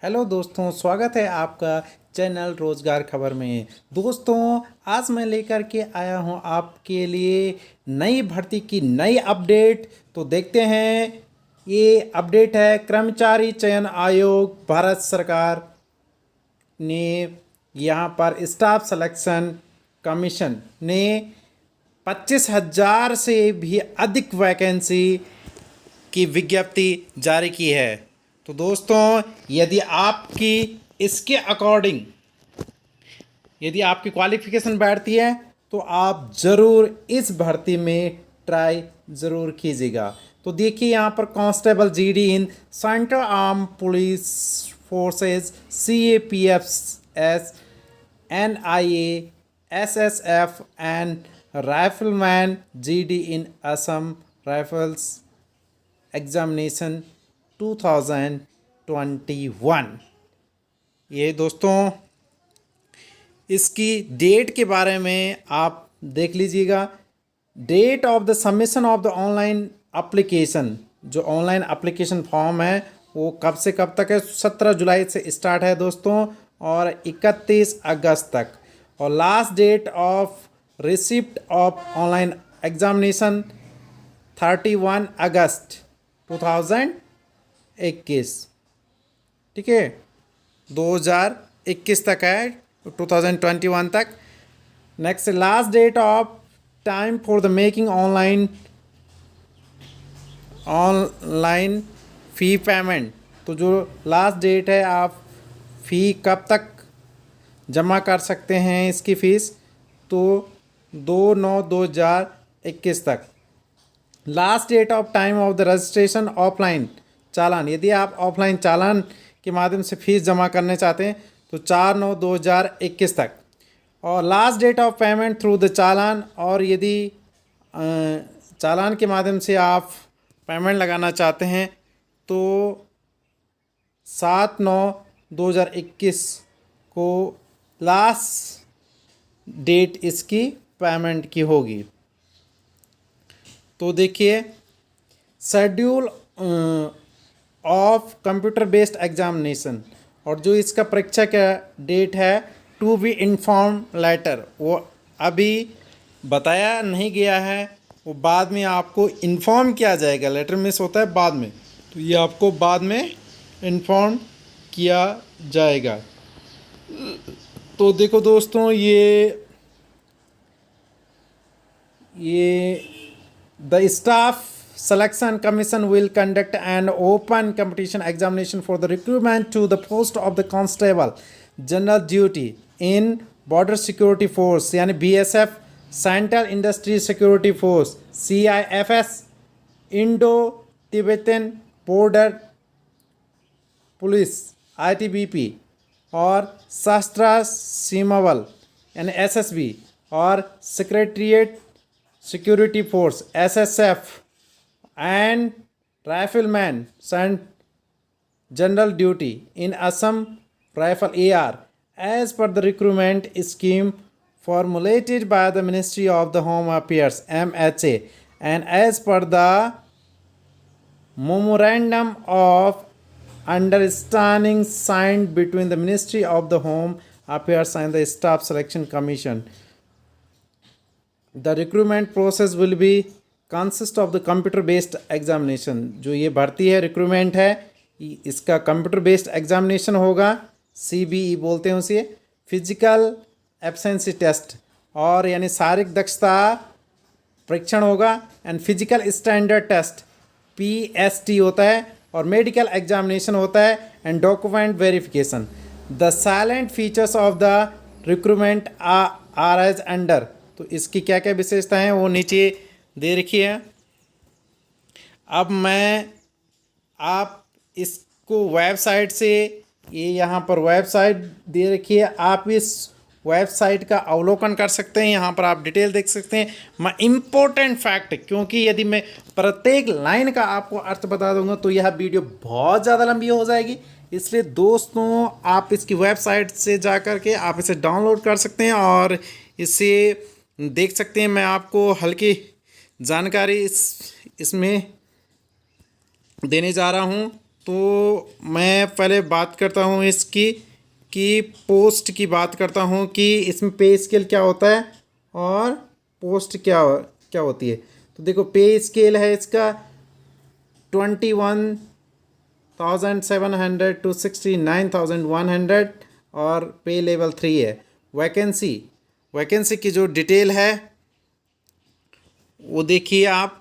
Hello दोस्तों, स्वागत है आपका चैनल रोजगार खबर में। दोस्तों, आज मैं लेकर के आया हूं आपके लिए नई भर्ती की नई अपडेट। तो देखते हैं। ये अपडेट है कर्मचारी चयन आयोग भारत सरकार ने यहाँ पर स्टाफ सिलेक्शन कमीशन ने 25,000 से भी अधिक वैकेंसी की विज्ञप्ति जारी की है। तो दोस्तों, यदि आपकी क्वालिफिकेशन बैठती है तो आप ज़रूर इस भर्ती में ट्राई ज़रूर कीजिएगा। तो देखिए यहाँ पर constable GD in central arm police forces CAPFs NIA SSF and rifleman GD in Assam rifles examination 2021। ये दोस्तों, इसकी डेट के बारे में आप देख लीजिएगा। Date of the submission of the online application, जो ऑनलाइन एप्लीकेशन फॉर्म है वो कब से कब तक है? 17 जुलाई से स्टार्ट है दोस्तों, और 31 अगस्त तक। और last date of receipt of online examination 31 अगस्त 2021। ठीक है, 2021 तक है, 2021 तक। Next, last date of time for the making online fee payment. तो जो लास्ट डेट है, आप फ़ी कब तक जमा कर सकते हैं इसकी फ़ीस? तो 2/9/2021 तक। Last date of time of the registration offline challan. यदि आप ऑफलाइन चालान के माध्यम से फ़ीस जमा करने चाहते हैं तो 4/9/2021 तक। और last date of payment through the challan, और यदि चालान के माध्यम से आप पेमेंट लगाना चाहते हैं तो 7/9/2021 को लास्ट डेट इसकी पेमेंट की होगी। तो देखिए, schedule of computer based examination, और जो इसका परीक्षा का डेट है टू बी इन्फॉर्म लेटर, वो अभी बताया नहीं गया है, वो बाद में आपको इन्फॉर्म किया जाएगा। लेटर मिस होता है बाद में, तो ये आपको बाद में इन्फॉर्म किया जाएगा। तो देखो दोस्तों, ये The Staff Selection Commission will conduct an open competition examination for the recruitment to the post of the Constable General Duty in Border Security Force यानी BSF, Central Industry Security Force CIFS, Indo-Tibetan Border Police ITBP, और सशस्त्र सीमा बल यानी SSB, और secretariat security force SSF, and rifleman सेंट general duty in Assam rifle AR as per the recruitment scheme formulated by the Ministry of the Home Affairs MHA, and as per the memorandum of understanding signed between the Ministry of the Home Affairs and the Staff Selection Commission. The recruitment process will be consist of the computer based examination। जो ये भर्ती है, recruitment है, इसका computer based examination होगा, CBE बोलते हैं उसे। फिजिकल एब्सेंसी टेस्ट, और यानी शारीरिक दक्षता परीक्षण होगा, and physical standard test PST होता है, और मेडिकल एग्जामिनेशन होता है, and document verification. The salient features of the recruitment are as under. तो इसकी क्या क्या विशेषता हैं वो नीचे दे रखी है। अब आप इसको वेबसाइट से, ये यहाँ पर वेबसाइट दे रखी है, आप इस वेबसाइट का अवलोकन कर सकते हैं। यहाँ पर आप डिटेल देख सकते हैं। मैं इम्पोर्टेंट फैक्ट, क्योंकि यदि मैं प्रत्येक लाइन का आपको अर्थ बता दूंगा तो यह वीडियो बहुत ज़्यादा लंबी हो जाएगी, इसलिए दोस्तों आप इसकी वेबसाइट से जा कर के आप इसे डाउनलोड कर सकते हैं और इसे देख सकते हैं। मैं आपको हल्की जानकारी इसमें देने जा रहा हूँ। तो मैं पहले बात करता हूँ इसकी कि पोस्ट की बात करता हूँ कि इसमें पे स्केल क्या होता है और पोस्ट क्या क्या होती है। तो देखो पे स्केल है इसका 21,700 to 69,100 और पे लेवल 3 है। वैकेंसी की जो डिटेल है वो देखिए आप,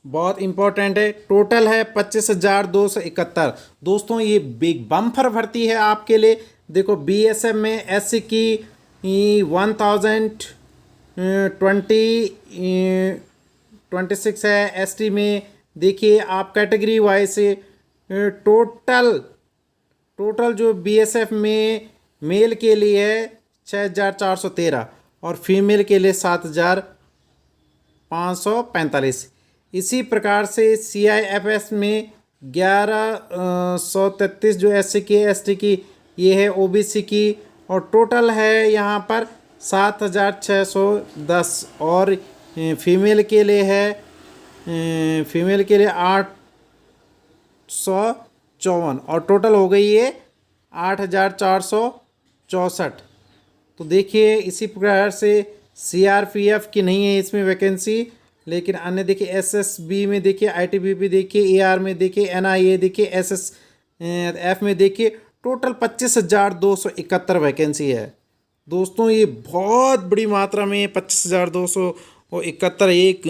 बहुत इंपॉर्टेंट है। टोटल है 25,271। दोस्तों ये बिग बम्पर भर्ती है आपके लिए। देखो बीएसएफ में एससी की 1,026 है। एसटी में देखिए आप कैटेगरी वाइज से टोटल टोटल जो बीएसएफ में मेल के लिए है 6,413 और फीमेल के लिए 7,545। इसी प्रकार से सीआईएफएस में 1,133 जो एससी की एसटी की ये है ओबीसी की, और टोटल है यहाँ पर 7,610 और फीमेल के लिए है 854 और टोटल हो गई है 8,464। तो देखिए इसी प्रकार से सीआरपीएफ की नहीं है इसमें वैकेंसी, लेकिन अन्य देखिए एसएसबी में देखिए, आईटीबीपी देखिए, एआर में देखिए, एनआईए देखिए, एसएसएफ में देखिए, टोटल 25,271 वैकेंसी है। दोस्तों ये बहुत बड़ी मात्रा में 25,271 एक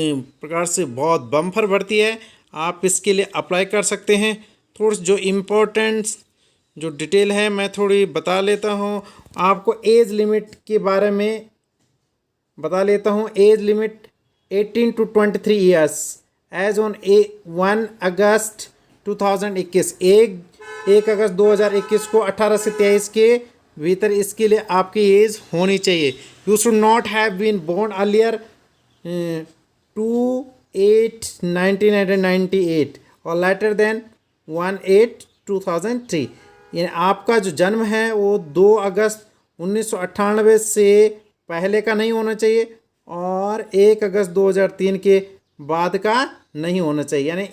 प्रकार से बहुत बम्पर भर्ती है। आप इसके लिए अप्लाई कर सकते हैं। थोड़ी जो इम्पोर्टेंट जो डिटेल है मैं थोड़ी बता लेता हूँ आपको। एज लिमिट के बारे में बता लेता हूँ। Age limit 18 to 23 years age on 1 अगस्त 2021। 1 अगस्त 2021 को 18 से 23 के भीतर इसके लिए आपकी एज होनी चाहिए। You should not have been born earlier 2/8/1998 और लेटर देन 1/8/2003। यानी आपका जो जन्म है वो 2 अगस्त 1998 से पहले का नहीं होना चाहिए और 1 अगस्त 2003 के बाद का नहीं होना चाहिए। यानी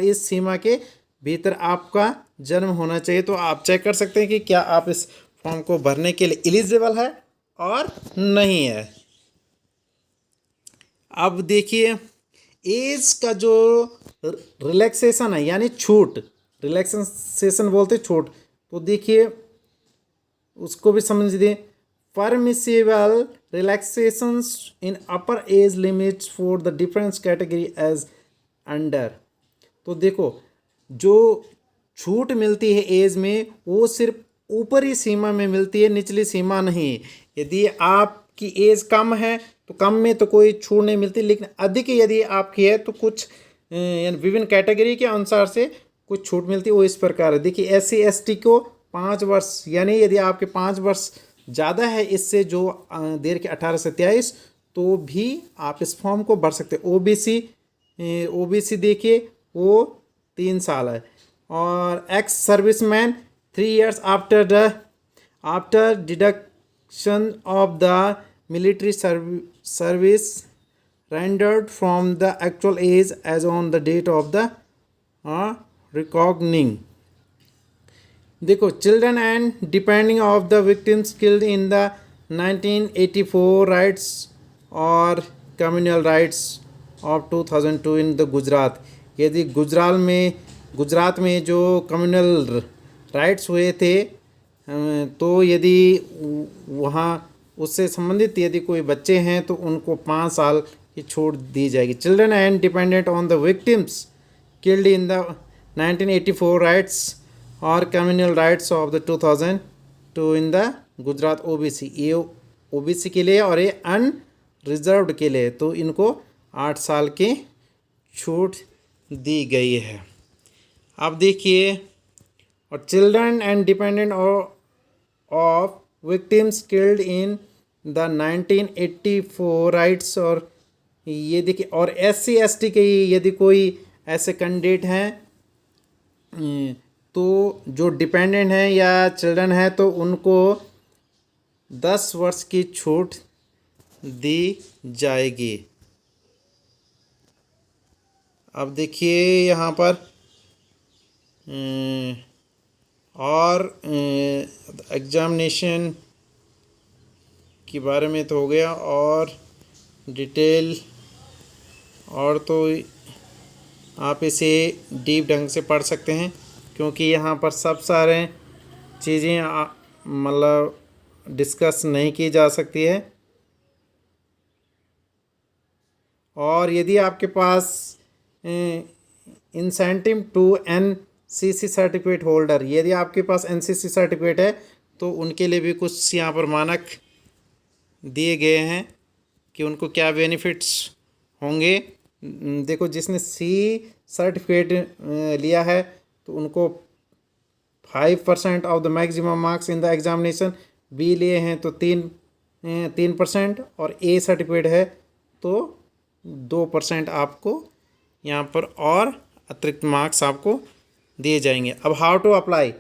इस सीमा के भीतर आपका जन्म होना चाहिए। तो आप चेक कर सकते हैं कि क्या आप इस फॉर्म को भरने के लिए एलिजिबल है और नहीं है। अब देखिए एज का जो रिलैक्सेशन है यानी छूट, रिलैक्सेशन बोलते छूट, तो देखिए उसको भी समझ दें। permissible relaxations in upper age limits for the different category as under। तो देखो जो छूट मिलती है एज में वो सिर्फ ऊपरी सीमा में मिलती है, निचली सीमा नहीं। यदि आपकी एज कम है तो कम में तो कोई छूट नहीं मिलती, लेकिन अधिक यदि आपकी है तो कुछ विभिन्न कैटेगरी के अनुसार से कुछ छूट मिलती है। वो इस प्रकार है। देखिए SC ST को 5 वर्ष, यानी यदि आपके 5 वर्ष ज़्यादा है इससे जो देर के 18 से 23, तो भी आप इस फॉर्म को भर सकते हैं। ओबीसी देखिए वो 3 साल है, और ex serviceman 3 years after deduction of the military service rendered from the actual age as on the date of the reckoning। देखो children and depending of the victims killed in the 1984 riots और communal riots of 2002 in the Gujarat. यदि गुजरात में जो communal riots हुए थे तो यदि वहाँ उससे संबंधित यदि कोई बच्चे हैं तो उनको 5 साल की छूट दी जाएगी। Children and dependent on the victims killed in the 1984 riots और communal riots of the 2002 in the Gujarat OBC. ये ओबीसी के लिए और ये अनरिजर्व्ड के लिए, तो इनको 8 साल की छूट दी गई है। अब देखिए, और children and dependent of victims killed in the 1984 riots, और ये देखिए, और SC ST के यदि कोई ऐसे कैंडिडेट हैं तो जो डिपेंडेंट हैं या चिल्ड्रन हैं तो उनको 10 वर्ष की छूट दी जाएगी। अब देखिए यहाँ पर और एग्जामिनेशन के बारे में तो हो गया, और डिटेल और तो आप इसे डीप ढंग से पढ़ सकते हैं, क्योंकि यहाँ पर सब सारे चीज़ें मतलब डिस्कस नहीं की जा सकती है। और यदि आपके पास incentive to NCC certificate holder, यदि आपके पास एनसीसी सर्टिफिकेट है तो उनके लिए भी कुछ यहाँ पर मानक दिए गए हैं कि उनको क्या बेनिफिट्स होंगे। देखो, जिसने सी सर्टिफिकेट लिया है तो उनको 5% of the maximum marks in the examination, बी लिए हैं तो 3%, और ए सर्टिफिकेट है तो 2% आपको यहाँ पर और अतिरिक्त मार्क्स आपको दिए जाएंगे। अब हाउ टू अप्लाई,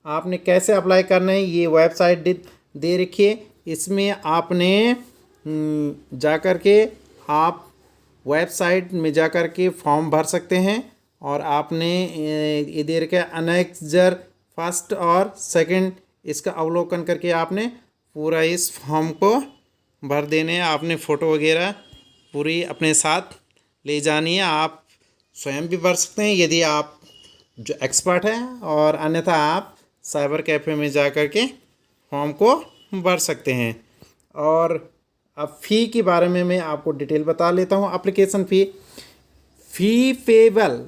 आपने कैसे अप्लाई करना है, ये वेबसाइट दे रखी है। इसमें आपने जा कर के आप वेबसाइट में जा कर के फॉर्म भर सकते हैं, और आपने ये दे रखा है अनेक्जर फर्स्ट और सेकंड, इसका अवलोकन करके आपने पूरा इस फॉर्म को भर देने हैं। आपने फ़ोटो वगैरह पूरी अपने साथ ले जानी है। आप स्वयं भी भर सकते हैं यदि आप जो एक्सपर्ट हैं, और अन्यथा आप साइबर कैफ़े में जा कर के फॉर्म को भर सकते हैं। और अब फ़ी के बारे में मैं आपको डिटेल बता लेता हूँ। Application fee payable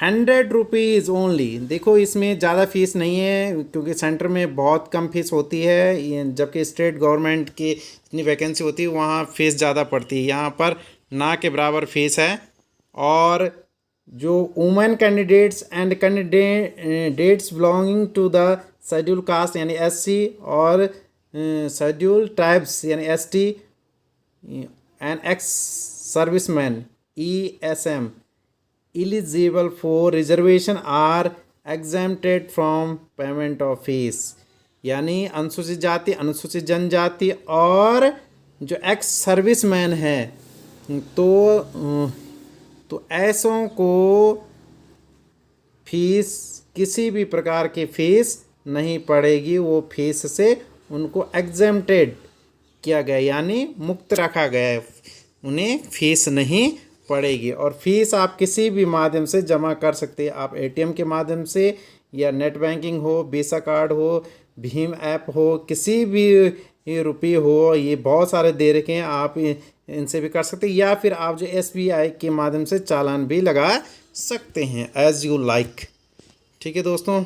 100 rupees only. देखो, इसमें ज़्यादा फ़ीस नहीं है, क्योंकि सेंटर में बहुत कम फ़ीस होती है, जबकि स्टेट गवर्नमेंट की इतनी वैकेंसी होती है वहाँ फ़ीस ज़्यादा पड़ती है। यहाँ पर ना के बराबर फ़ीस है। और जो women candidates and candidates belonging to the schedule caste यानी एससी, और शेड्यूल ट्राइब्स यानी ST, and ex serviceman ESM eligible for reservation are exempted from payment of fees। यानी अनुसूचित जाति, अनुसूचित जनजाति और जो एक्स सर्विसमैन है तो ऐसों को फीस, किसी भी प्रकार की फ़ीस नहीं पड़ेगी। वो फीस से उनको एग्जेम्प्टेड किया गया, यानी मुक्त रखा गया है, उन्हें फ़ीस नहीं पड़ेगी। और फीस आप किसी भी माध्यम से जमा कर सकते हैं। आप ATM के माध्यम से, या नेट बैंकिंग हो, वीसा कार्ड हो, भीम ऐप हो, किसी भी रुपये हो, ये बहुत सारे दे रखे हैं, आप इनसे भी कर सकते हैं। या फिर आप जो SBI के माध्यम से चालान भी लगा सकते हैं, एज यू लाइक। ठीक है दोस्तों,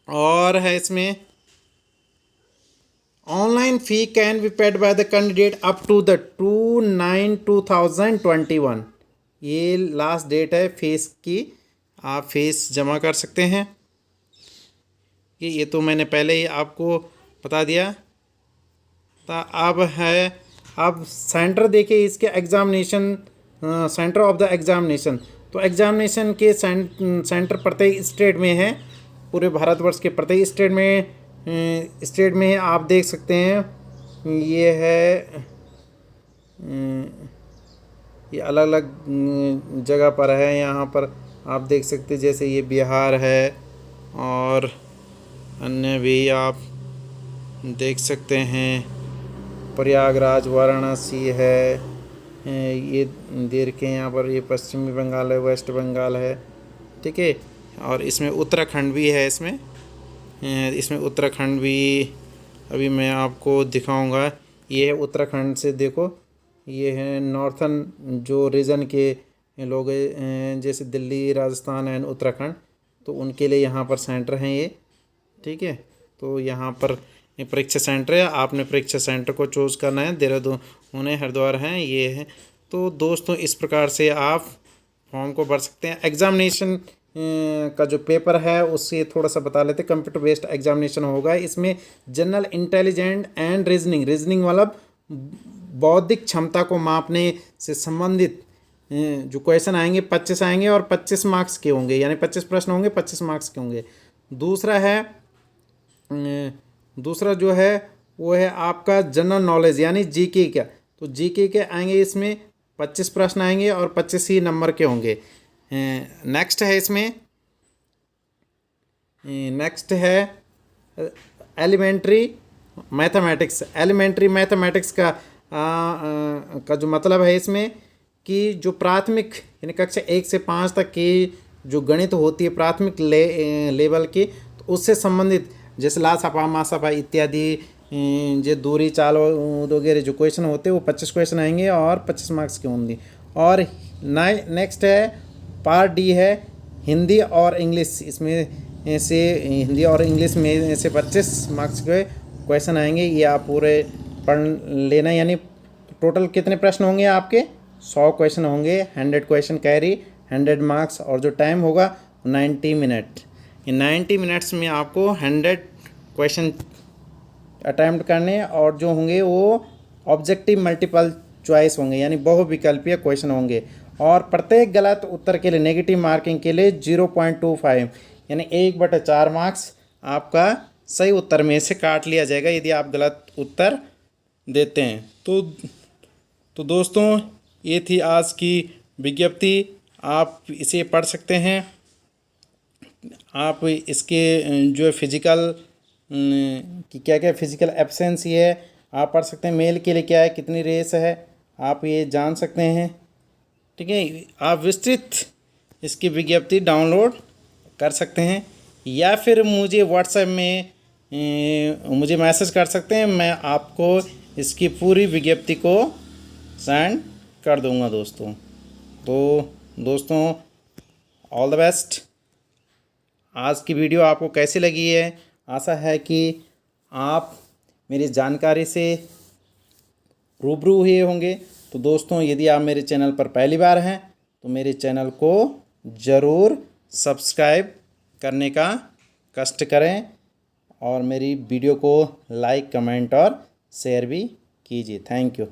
और है इसमें online fee can be paid by the candidate up to the 2/9/2021। ये लास्ट डेट है फ़ीस की, आप फीस जमा कर सकते हैं। कि ये तो मैंने पहले ही आपको बता दिया था। अब सेंटर देखिए इसके examination, centre of the examination. तो एग्ज़ामिनेशन के सेंटर प्रत्येक स्टेट में है, पूरे भारतवर्ष के प्रत्येक स्टेट में है। आप देख सकते हैं ये है, ये अलग अलग जगह पर है। यहाँ पर आप देख सकते हैं, जैसे ये बिहार है और अन्य भी आप देख सकते हैं, प्रयागराज, वाराणसी है, ये देर के यहाँ पर ये पश्चिमी बंगाल है, वेस्ट बंगाल है। ठीक है, और इसमें उत्तराखंड भी है। इसमें उत्तराखंड भी अभी मैं आपको दिखाऊंगा। ये है उत्तराखंड से, देखो ये है नॉर्थन जो रीजन के लोग हैं, जैसे दिल्ली, राजस्थान एंड उत्तराखंड, तो उनके लिए यहाँ पर सेंटर हैं ये। ठीक है, तो यहाँ पर परीक्षा सेंटर है, आपने परीक्षा सेंटर को चूज़ करना है। देहरादून है, हरिद्वार हैं, ये है। तो दोस्तों, इस प्रकार से आप फॉर्म को भर सकते हैं। एग्ज़ामिनेशन का जो पेपर है उससे थोड़ा सा बता लेते हैं। कंप्यूटर बेस्ड एग्जामिनेशन होगा। इसमें जनरल इंटेलिजेंट एंड रीजनिंग मतलब बौद्धिक क्षमता को मापने से संबंधित जो क्वेश्चन आएंगे 25 आएंगे, और 25 मार्क्स के होंगे, यानी 25 प्रश्न होंगे, 25 मार्क्स के होंगे। दूसरा जो है वो है आपका जनरल नॉलेज यानी जीके का। तो जीके के आएंगे इसमें 25 प्रश्न आएंगे और 25 ही नंबर के होंगे। नेक्स्ट है इसमें, नेक्स्ट है एलिमेंट्री मैथमेटिक्स। एलिमेंट्री मैथमेटिक्स का जो मतलब है इसमें कि जो प्राथमिक यानी कक्षा 1 से 5 तक की जो गणित होती है प्राथमिक लेवल की, तो उससे संबंधित जैसे ला सफा मा सफा इत्यादि जो दूरी चाल वगैरह जो क्वेश्चन होते हैं वो 25 क्वेश्चन आएंगे और 25 मार्क्स के होंगे। और नेक्स्ट है पार्ट डी है हिंदी और इंग्लिश। इसमें से हिंदी और इंग्लिश में से 25 मार्क्स के क्वेश्चन आएंगे, ये आप पूरे पढ़ लेना। यानी टोटल कितने प्रश्न होंगे आपके? 100 क्वेश्चन होंगे, 100 क्वेश्चन कैरी, 100 मार्क्स, और जो टाइम होगा 90 मिनट। ये 90 मिनट्स में आपको 100 क्वेश्चन अटैम्प्ट करने, और जो होंगे वो ऑब्जेक्टिव मल्टीपल चॉइस होंगे यानी बहुविकल्पीय क्वेश्चन होंगे। और प्रत्येक गलत उत्तर के लिए नेगेटिव मार्किंग के लिए 0.25 यानी 1/4 मार्क्स आपका सही उत्तर में से काट लिया जाएगा यदि आप गलत उत्तर देते हैं। तो दोस्तों ये थी आज की विज्ञप्ति, आप इसे पढ़ सकते हैं। आप इसके जो फिजिकल कि क्या क्या फिजिकल एफिशिएंसी है आप पढ़ सकते हैं। मेल के लिए क्या है, कितनी रेस है, आप ये जान सकते हैं। ठीक है, आप विस्तृत इसकी विज्ञप्ति डाउनलोड कर सकते हैं, या फिर मुझे व्हाट्सएप में मुझे मैसेज कर सकते हैं। मैं आपको इसकी पूरी विज्ञप्ति को सेंड कर दूंगा दोस्तों। तो दोस्तों ऑल द बेस्ट। आज की वीडियो आपको कैसी लगी है? आशा है कि आप मेरी जानकारी से रूबरू हुए होंगे। तो दोस्तों यदि आप मेरे चैनल पर पहली बार हैं तो मेरे चैनल को ज़रूर सब्सक्राइब करने का कष्ट करें, और मेरी वीडियो को लाइक, कमेंट और शेयर भी कीजिए। Thank you.